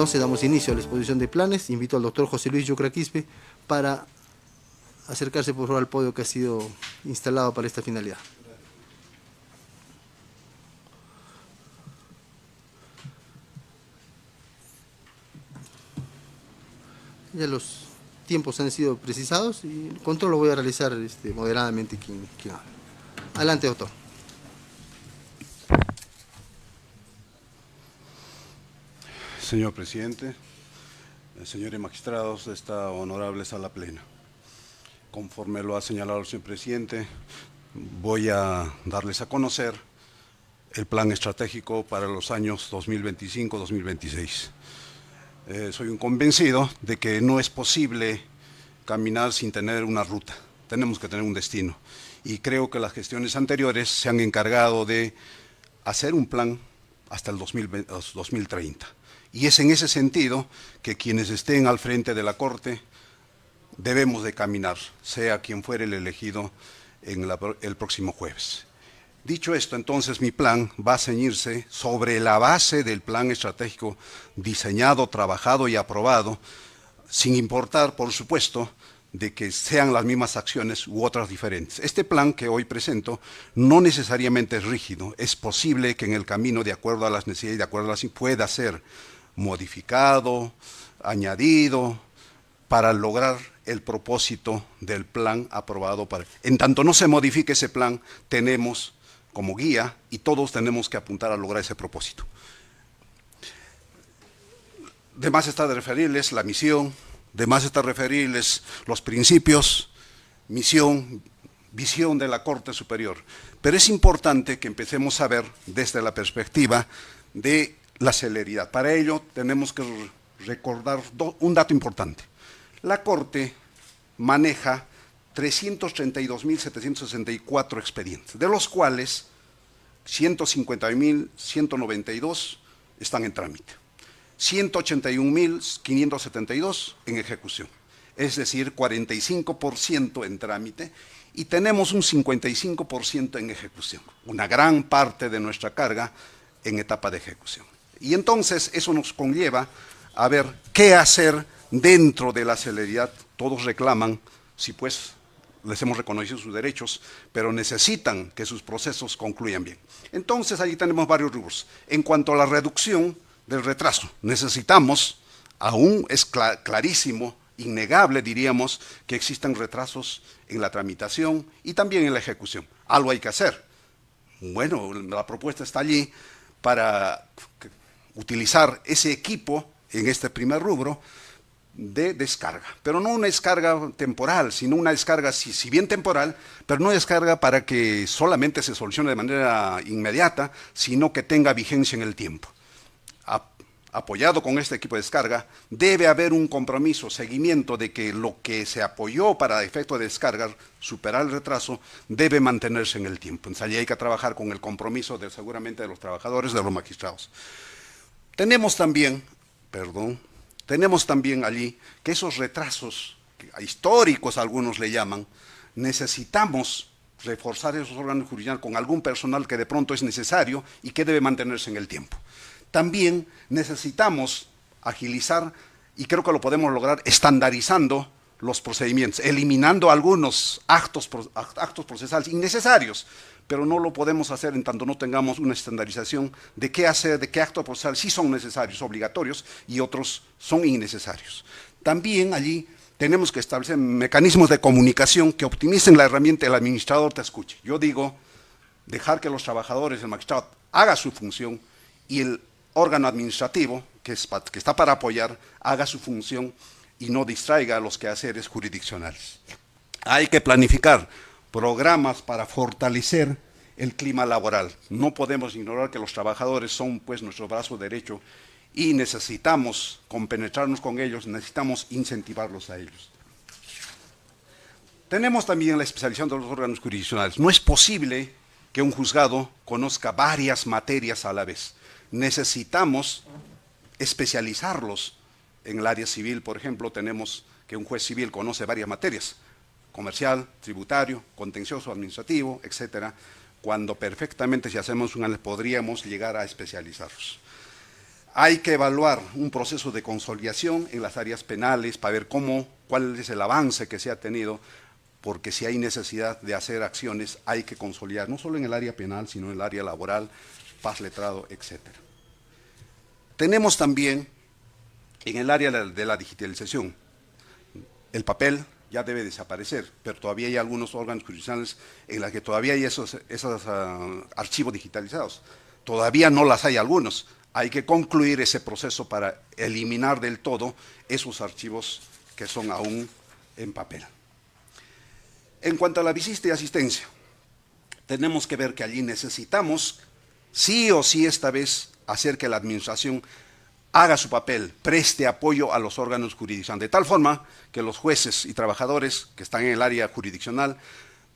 Entonces damos inicio a la exposición de planes. Invito al doctor José Luis Yucra Quispe para acercarse por favor al podio que ha sido instalado para esta finalidad. Ya los tiempos han sido precisados y el control lo voy a realizar moderadamente quien habla. Adelante, doctor. Señor presidente, señores magistrados de esta honorable sala plena, conforme lo ha señalado el señor presidente, voy a darles a conocer el plan estratégico para los años 2025-2026. Soy un convencido de que no es posible caminar sin tener una ruta, tenemos que tener un destino. Y creo que las gestiones anteriores se han encargado de hacer un plan hasta el 2030. Y es en ese sentido que quienes estén al frente de la Corte debemos de caminar, sea quien fuere el elegido el próximo jueves. Dicho esto, entonces mi plan va a ceñirse sobre la base del plan estratégico diseñado, trabajado y aprobado, sin importar, por supuesto, de que sean las mismas acciones u otras diferentes. Este plan que hoy presento no necesariamente es rígido, es posible que en el camino, de acuerdo a las necesidades, de acuerdo a las pueda ser modificado, añadido, para lograr el propósito del plan aprobado. En tanto no se modifique ese plan, tenemos como guía y todos tenemos que apuntar a lograr ese propósito. De más está de referirles la misión, de más está referirles los principios, misión, visión de la Corte Superior. Pero es importante que empecemos a ver desde la perspectiva de la celeridad. Para ello tenemos que recordar un dato importante. La Corte maneja 332.764 expedientes, de los cuales 150.192 están en trámite, 181.572 en ejecución, es decir, 45% en trámite y tenemos un 55% en ejecución, una gran parte de nuestra carga en etapa de ejecución. Y entonces eso nos conlleva a ver qué hacer dentro de la celeridad. Todos reclaman, si pues les hemos reconocido sus derechos, pero necesitan que sus procesos concluyan bien. Entonces allí tenemos varios rubros. En cuanto a la reducción del retraso, necesitamos, aún es clarísimo, innegable diríamos, que existen retrasos en la tramitación y también en la ejecución. Algo hay que hacer. Bueno, la propuesta está allí para utilizar ese equipo en este primer rubro de descarga, pero no una descarga temporal, sino una descarga, si bien temporal, pero no descarga para que solamente se solucione de manera inmediata, sino que tenga vigencia en el tiempo. Apoyado con este equipo de descarga, debe haber un compromiso, seguimiento de que lo que se apoyó para efecto de descarga, superar el retraso, debe mantenerse en el tiempo. Entonces allí hay que trabajar con el compromiso seguramente de los trabajadores, de los magistrados. Tenemos también allí que esos retrasos, históricos algunos le llaman, necesitamos reforzar esos órganos jurisdiccionales con algún personal que de pronto es necesario y que debe mantenerse en el tiempo. También necesitamos agilizar, y creo que lo podemos lograr estandarizando los procedimientos, eliminando algunos actos procesales innecesarios, pero no lo podemos hacer en tanto no tengamos una estandarización de qué hacer, de qué actos procesales sí son necesarios, obligatorios, y otros son innecesarios. También allí tenemos que establecer mecanismos de comunicación que optimicen la herramienta, el administrador te escuche. Yo digo, dejar que los trabajadores, el magistrado, haga su función y el órgano administrativo, que está para apoyar, haga su función y no distraiga a los quehaceres jurisdiccionales. Hay que planificar programas para fortalecer el clima laboral. No podemos ignorar que los trabajadores son pues nuestro brazo derecho y necesitamos compenetrarnos con ellos, necesitamos incentivarlos a ellos. Tenemos también la especialización de los órganos jurisdiccionales. No es posible que un juzgado conozca varias materias a la vez. Necesitamos especializarlos. En el área civil, por ejemplo, tenemos que un juez civil conoce varias materias, comercial, tributario, contencioso, administrativo, etcétera, cuando perfectamente si hacemos un análisis podríamos llegar a especializarlos. Hay que evaluar un proceso de consolidación en las áreas penales para ver cuál es el avance que se ha tenido, porque si hay necesidad de hacer acciones, hay que consolidar, no solo en el área penal, sino en el área laboral, paz, letrado, etc. Tenemos también en el área de la digitalización, el papel ya debe desaparecer, pero todavía hay algunos órganos jurisdiccionales en los que todavía hay esos archivos digitalizados. Todavía no las hay algunos. Hay que concluir ese proceso para eliminar del todo esos archivos que son aún en papel. En cuanto a la visita y asistencia, tenemos que ver que allí necesitamos, sí o sí esta vez, hacer que la administración haga su papel, preste apoyo a los órganos jurisdiccionales, de tal forma que los jueces y trabajadores que están en el área jurisdiccional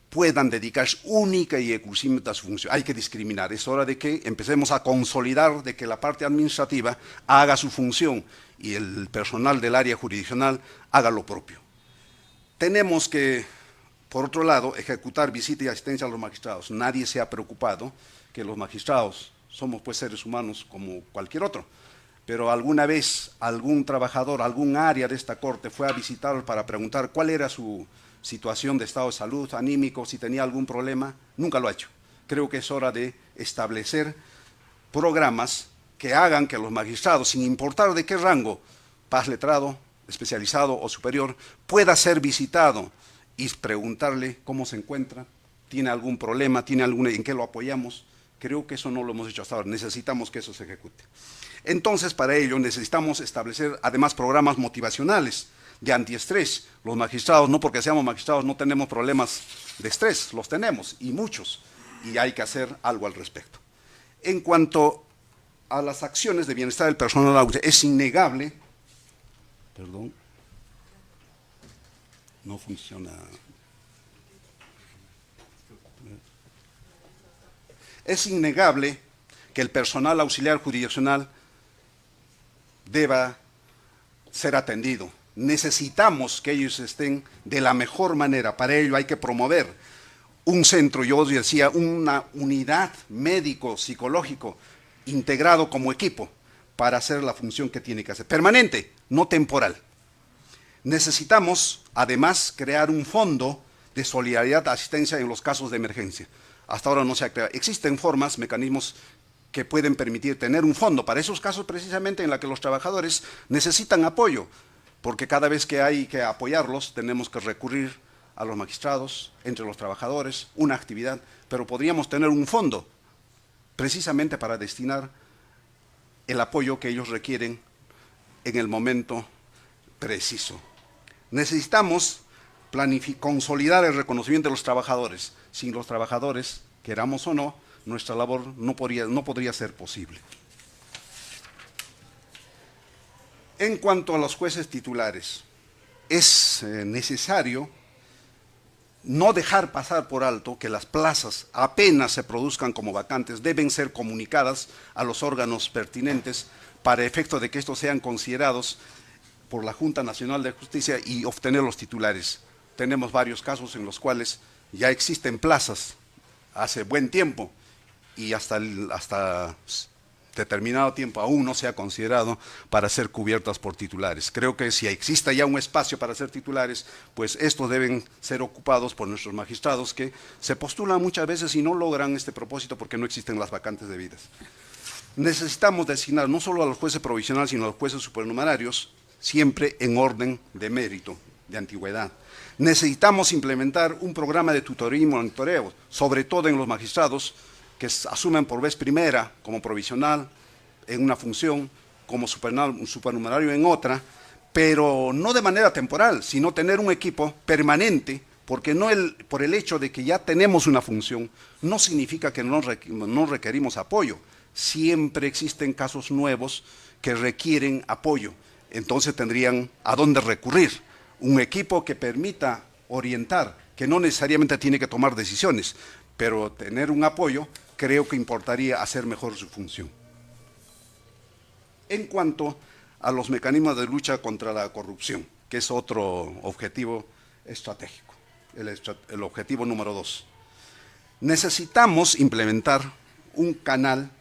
puedan dedicarse única y exclusivamente a su función. Hay que discriminar, es hora de que empecemos a consolidar de que la parte administrativa haga su función y el personal del área jurisdiccional haga lo propio. Tenemos que, por otro lado, ejecutar visita y asistencia a los magistrados. Nadie se ha preocupado que los magistrados somos pues seres humanos como cualquier otro, pero alguna vez algún trabajador, algún área de esta corte fue a visitarlo para preguntar cuál era su situación de estado de salud, anímico, si tenía algún problema, nunca lo ha hecho. Creo que es hora de establecer programas que hagan que los magistrados, sin importar de qué rango, paz, letrado, especializado o superior, pueda ser visitado y preguntarle cómo se encuentra, tiene algún problema, en qué lo apoyamos. Creo que eso no lo hemos hecho hasta ahora, necesitamos que eso se ejecute. Entonces, para ello necesitamos establecer además programas motivacionales de antiestrés. Los magistrados, no porque seamos magistrados, no tenemos problemas de estrés, los tenemos, y muchos, y hay que hacer algo al respecto. En cuanto a las acciones de bienestar del personal, es innegable, perdón, no funciona. Es innegable que el personal auxiliar jurisdiccional deba ser atendido. Necesitamos que ellos estén de la mejor manera. Para ello hay que promover un centro, yo decía, una unidad médico-psicológico integrado como equipo para hacer la función que tiene que hacer. Permanente, no temporal. Necesitamos, además, crear un fondo de solidaridad de asistencia en los casos de emergencia. Hasta ahora no se ha creado. Existen formas, mecanismos que pueden permitir tener un fondo para esos casos precisamente en los que los trabajadores necesitan apoyo, porque cada vez que hay que apoyarlos tenemos que recurrir a los magistrados, entre los trabajadores, una actividad, pero podríamos tener un fondo precisamente para destinar el apoyo que ellos requieren en el momento preciso. Necesitamos consolidar el reconocimiento de los trabajadores. Sin los trabajadores, queramos o no, nuestra labor no podría ser posible. En cuanto a los jueces titulares, es necesario no dejar pasar por alto que las plazas, apenas se produzcan como vacantes, deben ser comunicadas a los órganos pertinentes para efecto de que estos sean considerados por la Junta Nacional de Justicia y obtener los titulares. Tenemos varios casos en los cuales ya existen plazas hace buen tiempo y hasta determinado tiempo aún no se ha considerado para ser cubiertas por titulares. Creo que si existe ya un espacio para ser titulares, pues estos deben ser ocupados por nuestros magistrados que se postulan muchas veces y no logran este propósito porque no existen las vacantes debidas. Necesitamos designar no solo a los jueces provisionales, sino a los jueces supernumerarios, siempre en orden de mérito, de antigüedad. Necesitamos implementar un programa de tutoría y monitoreo, sobre todo en los magistrados que asumen por vez primera como provisional en una función, como supernumerario en otra, pero no de manera temporal, sino tener un equipo permanente, porque por el hecho de que ya tenemos una función, no significa que no requerimos apoyo. Siempre existen casos nuevos que requieren apoyo, entonces tendrían a dónde recurrir. Un equipo que permita orientar, que no necesariamente tiene que tomar decisiones, pero tener un apoyo creo que importaría hacer mejor su función. En cuanto a los mecanismos de lucha contra la corrupción, que es otro objetivo estratégico, el objetivo número 2. Necesitamos implementar un canal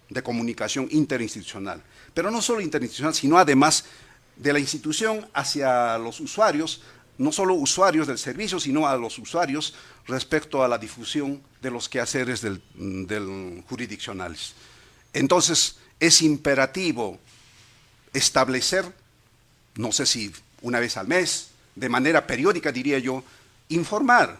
de comunicación interinstitucional. pero no solo interinstitucional, sino además de la institución hacia los usuarios, no solo usuarios del servicio, sino a los usuarios respecto a la difusión de los quehaceres jurisdiccionales. Entonces, es imperativo establecer, no sé si una vez al mes, de manera periódica, diría yo, informar.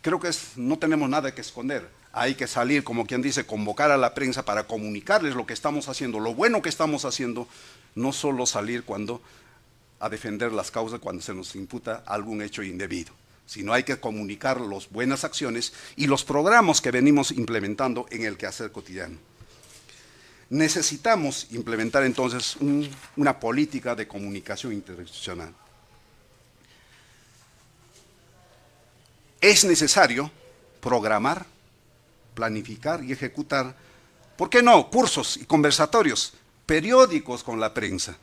Creo que no tenemos nada que esconder. Hay que salir, como quien dice, convocar a la prensa para comunicarles lo que estamos haciendo, lo bueno que estamos haciendo, no solo salir a defender las causas cuando se nos imputa algún hecho indebido, sino hay que comunicar las buenas acciones y los programas que venimos implementando en el quehacer cotidiano. Necesitamos implementar entonces una política de comunicación interinstitucional. Es necesario programar, planificar y ejecutar, ¿por qué no?, cursos y conversatorios periódicos con la prensa.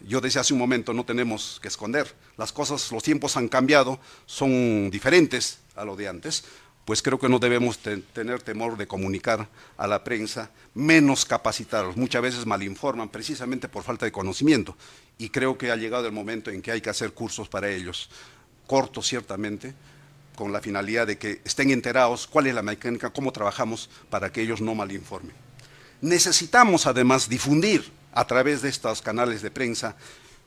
Yo decía hace un momento, no tenemos que esconder, las cosas, los tiempos han cambiado, son diferentes a lo de antes, pues creo que no debemos tener temor de comunicar a la prensa, menos capacitarlos. Muchas veces malinforman precisamente por falta de conocimiento, y creo que ha llegado el momento en que hay que hacer cursos para ellos, cortos ciertamente, con la finalidad de que estén enterados cuál es la mecánica, cómo trabajamos para que ellos no malinformen. Necesitamos además difundir a través de estos canales de prensa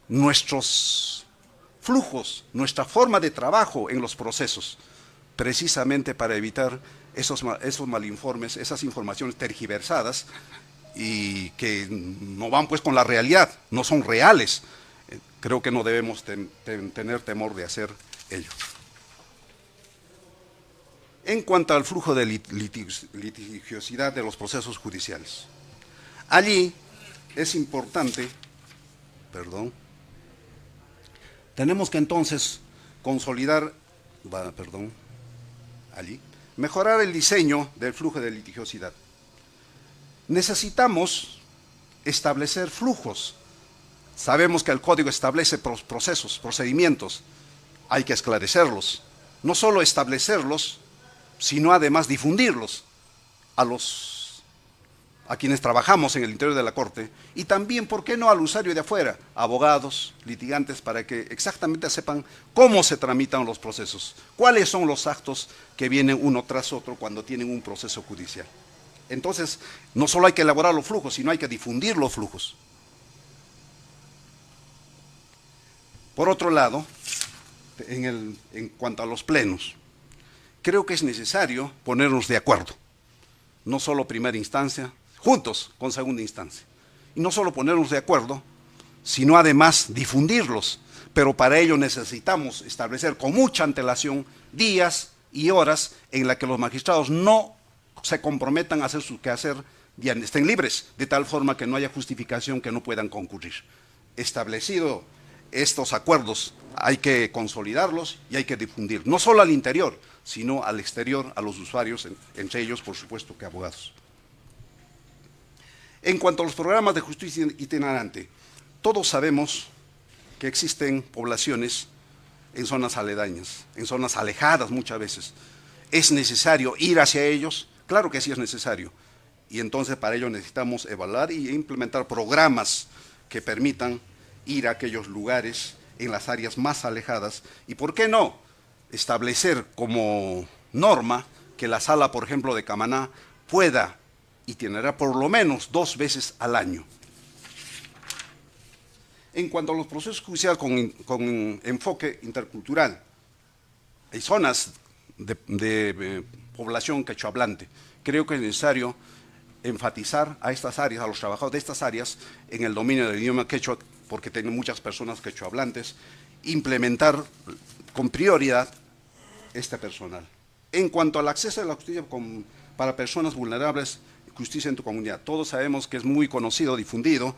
nuestros flujos, nuestra forma de trabajo en los procesos, precisamente para evitar esos malinformes, esas informaciones tergiversadas y que no van pues con la realidad, no son reales. Creo que no debemos tener temor de hacer ello. En cuanto al flujo de litigiosidad de los procesos judiciales, allí es importante, tenemos que entonces consolidar, mejorar el diseño del flujo de litigiosidad. Necesitamos establecer flujos. Sabemos que el código establece procesos, procedimientos, hay que esclarecerlos, no solo establecerlos, sino además difundirlos a quienes trabajamos en el interior de la Corte, y también, ¿por qué no?, al usuario de afuera, abogados, litigantes, para que exactamente sepan cómo se tramitan los procesos, cuáles son los actos que vienen uno tras otro cuando tienen un proceso judicial. Entonces, no solo hay que elaborar los flujos, sino hay que difundir los flujos. Por otro lado, en cuanto a los plenos, creo que es necesario ponernos de acuerdo, no solo primera instancia, juntos con segunda instancia. Y no solo ponernos de acuerdo, sino además difundirlos, pero para ello necesitamos establecer con mucha antelación días y horas en las que los magistrados no se comprometan a hacer su quehacer, estén libres, de tal forma que no haya justificación que no puedan concurrir. Establecido estos acuerdos, hay que consolidarlos y hay que difundir, no solo al interior, sino al exterior, a los usuarios, entre ellos, por supuesto, que abogados. En cuanto a los programas de justicia itinerante, todos sabemos que existen poblaciones en zonas aledañas, en zonas alejadas muchas veces. ¿Es necesario ir hacia ellos? Claro que sí es necesario. Y entonces para ello necesitamos evaluar y implementar programas que permitan ir a aquellos lugares en las áreas más alejadas y, ¿por qué no?, establecer como norma que la sala, por ejemplo, de Camaná pueda itinerar por lo menos 2 veces al año. En cuanto a los procesos judiciales con enfoque intercultural, hay zonas de población quechohablante. Creo que es necesario enfatizar a estas áreas, a los trabajadores de estas áreas, en el dominio del idioma quechua, porque tienen muchas personas quechohablantes, implementar con prioridad este personal. En cuanto al acceso a la justicia para personas vulnerables, justicia en tu comunidad, todos sabemos que es muy conocido, difundido,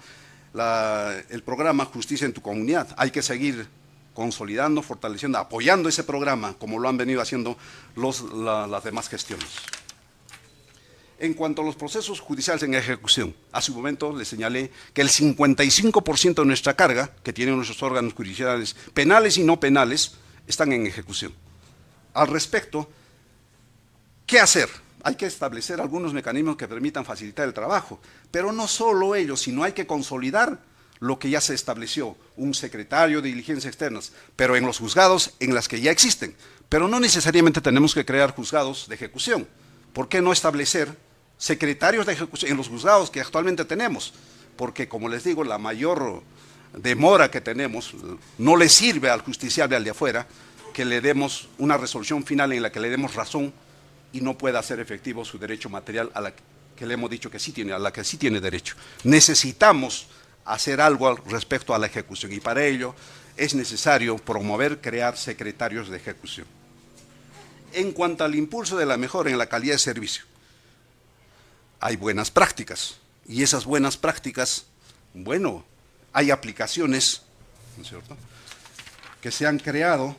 el programa Justicia en tu Comunidad. Hay que seguir consolidando, fortaleciendo, apoyando ese programa, como lo han venido haciendo las demás gestiones. En cuanto a los procesos judiciales en ejecución, hace un momento les señalé que el 55% de nuestra carga, que tienen nuestros órganos judiciales, penales y no penales, están en ejecución. Al respecto, ¿qué hacer? hay que establecer algunos mecanismos que permitan facilitar el trabajo, pero no solo ello, sino hay que consolidar lo que ya se estableció, un secretario de diligencias externas, pero en los juzgados en las que ya existen. Pero no necesariamente tenemos que crear juzgados de ejecución. ¿Por qué no establecer secretarios de ejecución en los juzgados que actualmente tenemos? Porque, como les digo, la mayor demora que tenemos no le sirve al justiciable, al de afuera, que le demos una resolución final en la que le demos razón y no pueda hacer efectivo su derecho material a la que le hemos dicho que sí tiene, a la que sí tiene derecho. Necesitamos hacer algo respecto a la ejecución y para ello es necesario promover, crear secretarios de ejecución. En cuanto al impulso de la mejora en la calidad de servicio, hay buenas prácticas y esas buenas prácticas, bueno, hay aplicaciones, ¿no es cierto?, que se han creado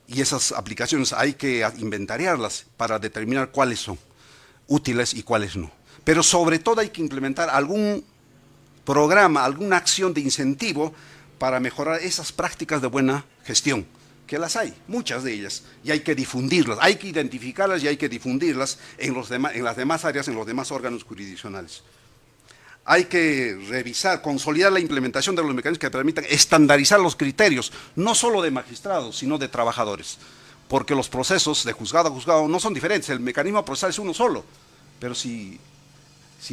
y esas aplicaciones hay que inventariarlas para determinar cuáles son útiles y cuáles no. Pero sobre todo hay que implementar algún programa, alguna acción de incentivo para mejorar esas prácticas de buena gestión, que las hay, muchas de ellas, y hay que difundirlas, hay que identificarlas y hay que difundirlas en las demás áreas, en los demás órganos jurisdiccionales. Hay que revisar, consolidar la implementación de los mecanismos que permitan estandarizar los criterios, no solo de magistrados, sino de trabajadores, porque los procesos de juzgado a juzgado no son diferentes, el mecanismo procesal es uno solo, pero si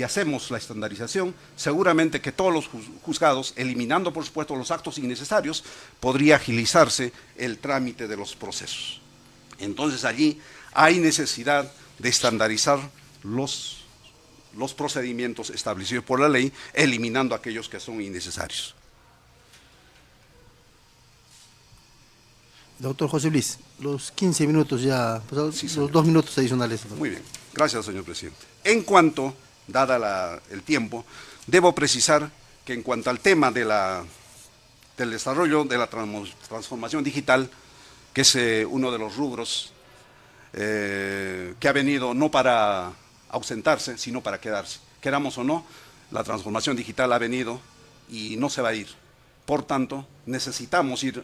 hacemos la estandarización, seguramente que todos los juzgados, eliminando por supuesto los actos innecesarios, podría agilizarse el trámite de los procesos. Entonces allí hay necesidad de estandarizar los procedimientos establecidos por la ley, eliminando aquellos que son innecesarios. Doctor José Luis, los 15 minutos ya, Sí, los 2 minutos adicionales. Muy bien, gracias, señor presidente. En cuanto, dada el tiempo, debo precisar que en cuanto al tema del desarrollo de la transformación digital, que es uno de los rubros que ha venido no para ausentarse, sino para quedarse. Queramos o no, la transformación digital ha venido y no se va a ir. Por tanto, necesitamos ir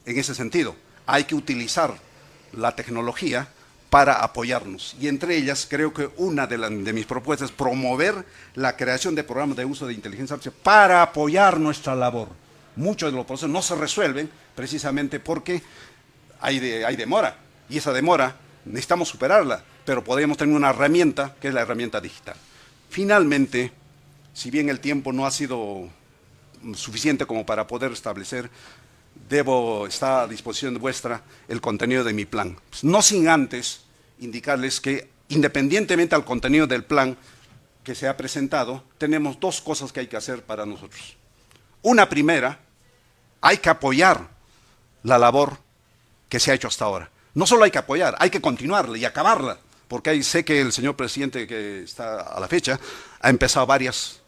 en ese sentido. Hay que utilizar la tecnología para apoyarnos. Y entre ellas, creo que una de mis propuestas es promover la creación de programas de uso de inteligencia artificial para apoyar nuestra labor. Muchos de los procesos no se resuelven precisamente porque hay demora. Y esa demora necesitamos superarla, pero podemos tener una herramienta que es la herramienta digital. Finalmente, si bien el tiempo no ha sido suficiente como para poder establecer, está a disposición vuestra el contenido de mi plan. No sin antes indicarles que, independientemente al contenido del plan que se ha presentado, tenemos dos cosas que hay que hacer para nosotros. Una primera, hay que apoyar la labor que se ha hecho hasta ahora. No solo hay que apoyar, hay que continuarla y acabarla, porque ahí sé que el señor presidente que está a la fecha ha empezado varias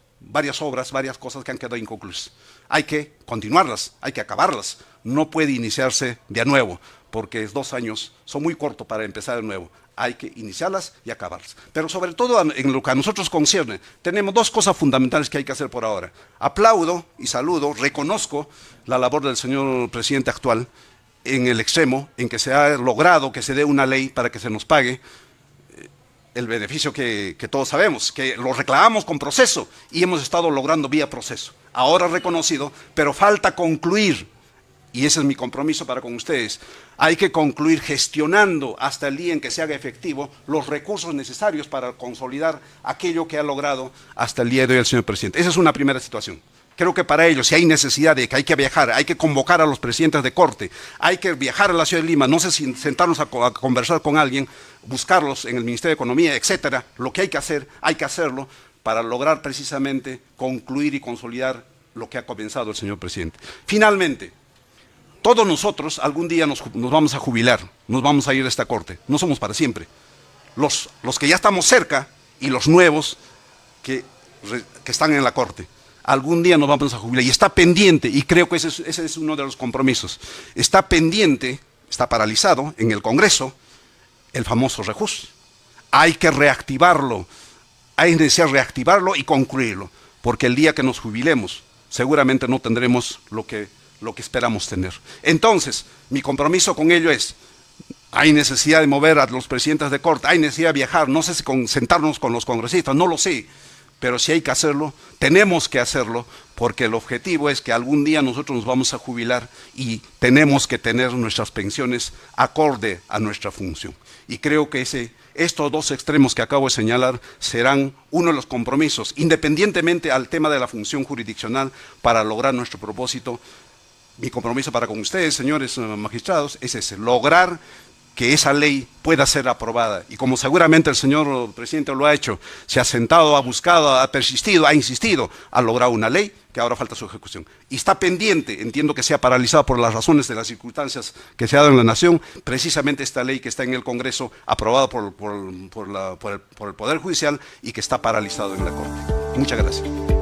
obras, varias cosas que han quedado inconclusas. Hay que continuarlas, hay que acabarlas, no puede iniciarse de nuevo, porque 2 años son muy cortos para empezar de nuevo. Hay que iniciarlas y acabarlas. Pero sobre todo en lo que a nosotros concierne, tenemos 2 cosas fundamentales que hay que hacer por ahora. Aplaudo y saludo, reconozco la labor del señor presidente actual en el extremo en que se ha logrado que se dé una ley para que se nos pague el beneficio que todos sabemos, que lo reclamamos con proceso y hemos estado logrando vía proceso. Ahora reconocido, pero falta concluir, y ese es mi compromiso para con ustedes. Hay que concluir gestionando hasta el día en que se haga efectivo los recursos necesarios para consolidar aquello que ha logrado hasta el día de hoy el señor presidente. Esa es una primera situación. Creo que para ello, si hay necesidad de que hay que viajar, hay que convocar a los presidentes de corte, hay que viajar a la ciudad de Lima, no sé si sentarnos a conversar con alguien, buscarlos en el Ministerio de Economía, etcétera. Lo que hay que hacer, hay que hacerlo para lograr precisamente concluir y consolidar lo que ha comenzado el señor presidente. Finalmente, todos nosotros algún día nos vamos a jubilar, nos vamos a ir de esta corte, no somos para siempre. Los que ya estamos cerca y los nuevos que están en la corte. Algún día nos vamos a jubilar y está pendiente, y creo que ese es uno de los compromisos, está pendiente, está paralizado en el Congreso, el famoso REJUS. Hay que reactivarlo, hay necesidad de reactivarlo y concluirlo, porque el día que nos jubilemos, seguramente no tendremos lo que esperamos tener. Entonces, mi compromiso con ello es hay necesidad de mover a los presidentes de corte, hay necesidad de viajar, no sé si sentarnos con los congresistas, no lo sé, pero si hay que hacerlo, tenemos que hacerlo, porque el objetivo es que algún día nosotros nos vamos a jubilar y tenemos que tener nuestras pensiones acorde a nuestra función. Y creo que estos dos extremos que acabo de señalar serán uno de los compromisos, independientemente al tema de la función jurisdiccional, para lograr nuestro propósito. Mi compromiso para con ustedes, señores magistrados, es ese, lograr que esa ley pueda ser aprobada. Y como seguramente el señor presidente lo ha hecho, se ha sentado, ha buscado, ha persistido, ha insistido, ha logrado una ley que ahora falta su ejecución. Y está pendiente, entiendo que sea paralizada por las razones de las circunstancias que se ha dado en la nación, precisamente esta ley que está en el Congreso, aprobada por el Poder Judicial y que está paralizado en la Corte. Muchas gracias.